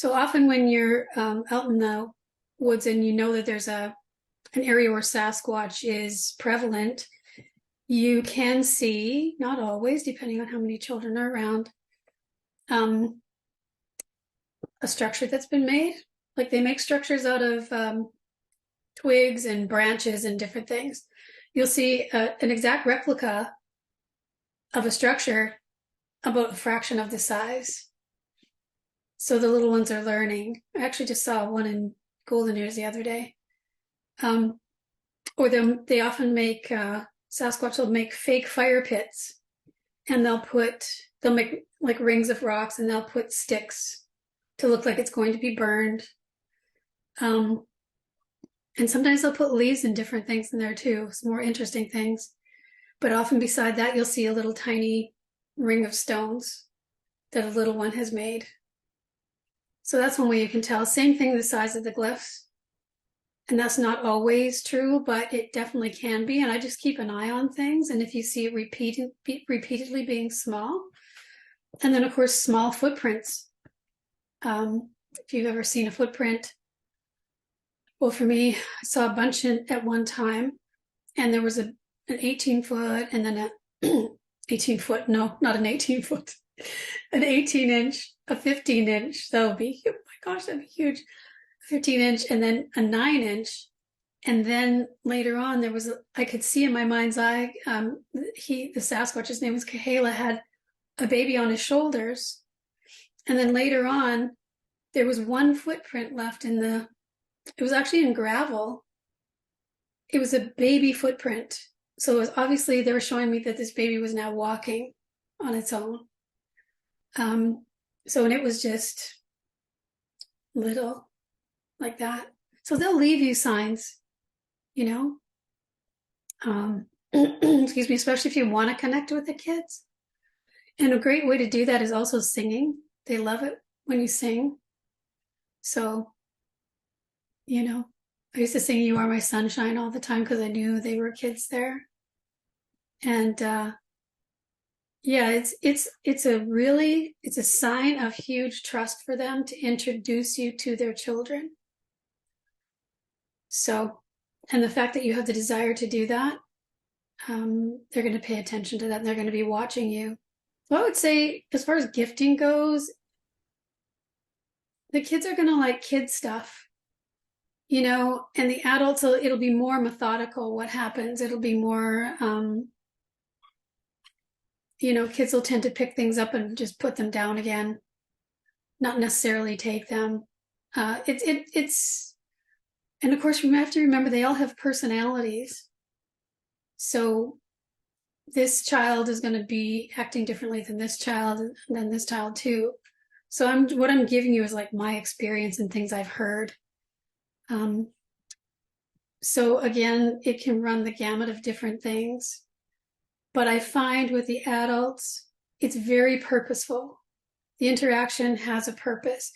So often when you're out in the woods and you know that there's an area where Sasquatch is prevalent, you can see, not always, depending on how many children are around, um, a structure that's been made. Like they make structures out of twigs and branches and different things. You'll see an exact replica of a structure about a fraction of the size. So the little ones are learning. I actually just saw one in Golden Ears the other day. Um, or they often make Sasquatch will make fake fire pits, and they'll make like rings of rocks, and they'll put sticks to look like it's going to be burned. Um, and sometimes they'll put leaves and different things in there too, some more interesting things. But often beside that, you'll see a little tiny ring of stones that a little one has made. So that's one way you can tell. Same thing, the size of the glyphs. And that's not always true, but it definitely can be. And I just keep an eye on things. And if you see it repeatedly being small, and then of course, small footprints. If you've ever seen a footprint, well, for me, I saw a bunch at one time, and there was an 18-foot and then a 18 foot, no, not an 18-foot, an 18-inch, a 15-inch. That would be, oh my gosh, that'd be huge. 15-inch and then a 9-inch. And then later on, I could see in my mind's eye, the Sasquatch, his name was Kahala, had a baby on his shoulders. And then later on, there was one footprint left it was actually in gravel. It was a baby footprint. So it was obviously they were showing me that this baby was now walking on its own. And it was just little like that. So they'll leave you signs, you know. Excuse me, especially if you want to connect with the kids. And a great way to do that is also singing. They love it when you sing. So, I used to sing "You Are My Sunshine" all the time because I knew they were kids there. And yeah, it's a sign of huge trust for them to introduce you to their children. So, and the fact that you have the desire to do that, they're going to pay attention to that, and they're going to be watching you. So I would say, as far as gifting goes, the kids are going to like kid stuff, and the adults, it'll be more methodical what happens. It'll be more, kids will tend to pick things up and just put them down again, not necessarily take them. It's, and of course, we have to remember they all have personalities. So this child is going to be acting differently than this child too. So what I'm giving you is like my experience and things I've heard. So again, it can run the gamut of different things. But I find with the adults, it's very purposeful. The interaction has a purpose.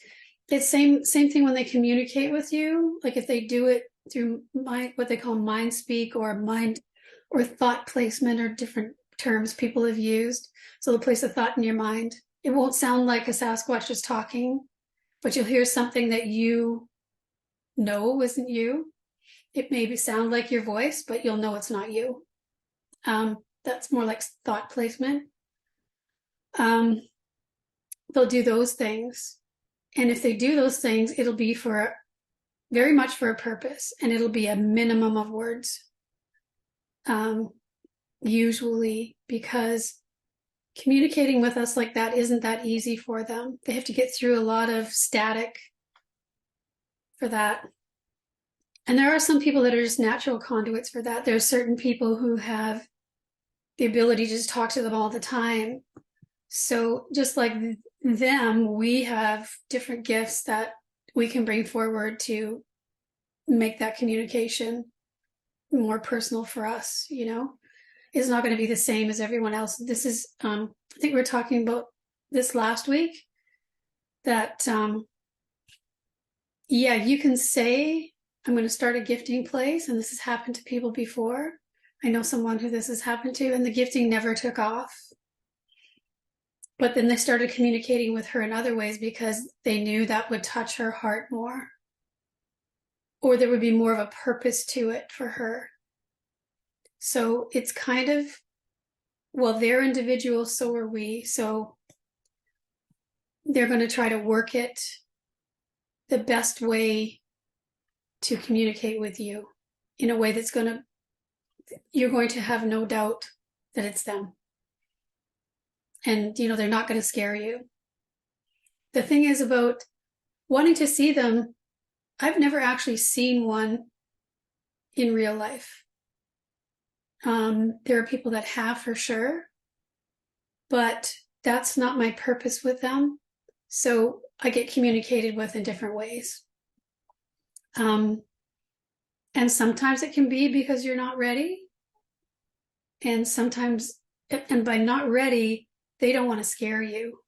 It's same thing when they communicate with you. Like if they do it through what they call mind speak or thought placement, or different terms people have used. So they'll place a thought in your mind. It won't sound like a Sasquatch is talking, but you'll hear something that you know isn't you. It may sound like your voice, but you'll know it's not you. That's more like thought placement. They'll do those things. And if they do those things, it'll be very much for a purpose, and it'll be a minimum of words. Usually, because communicating with us like that isn't that easy for them. They have to get through a lot of static for that. And there are some people that are just natural conduits for that. There are certain people who have the ability to just talk to them all the time. So just like them, we have different gifts that we can bring forward to make that communication more personal for us, It's not going to be the same as everyone else. This is, I think we were talking about this last week, that, yeah, you can say, I'm going to start a gifting place, and this has happened to people before. I know someone who this has happened to, and the gifting never took off. But then they started communicating with her in other ways because they knew that would touch her heart more, or there would be more of a purpose to it for her. So it's kind of, well, they're individuals, so are we. So they're going to try to work it the best way to communicate with you in a way that's you're going to have no doubt that it's them. And, they're not going to scare you. The thing is about wanting to see them, I've never actually seen one in real life. There are people that have for sure, but that's not my purpose with them. So I get communicated with in different ways. And sometimes it can be because you're not ready. And sometimes, and by not ready, they don't want to scare you.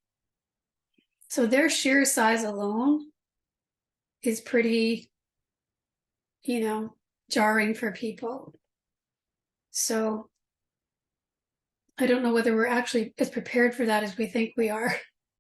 So their sheer size alone is pretty, jarring for people. So I don't know whether we're actually as prepared for that as we think we are.